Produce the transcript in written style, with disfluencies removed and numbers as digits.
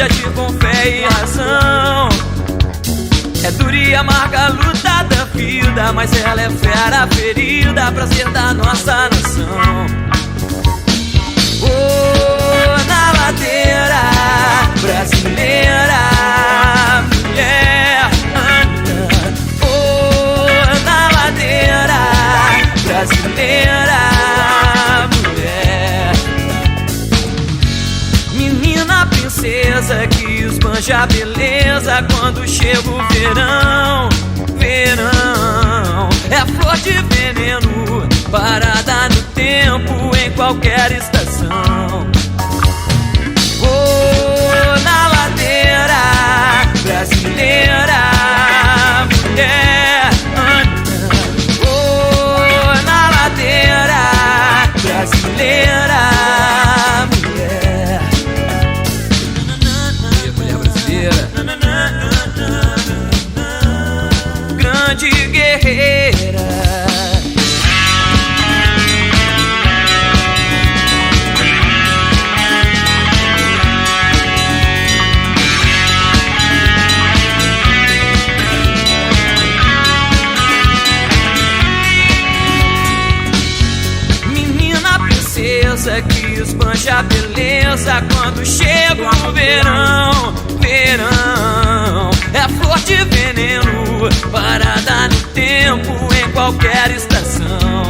agir com fé e razão. É dura e amarga a luta da vida, mas ela é fera ferida pra ser da nossa nação. Oh, na ladeira brasileira, mulher anda. Oh, na ladeira brasileira, mulher. Menina princesa que esbanja a beleza quando chega o verão. Verão é flor de veneno, parada no tempo em qualquer estação. Oh, na ladeira brasileira, mulher anda. Oh, na ladeira brasileira, mulher. Mulher brasileira, grande guerreira. Que esbanja a beleza quando chega o verão. Verão é flor de veneno, parada no tempo em qualquer estação.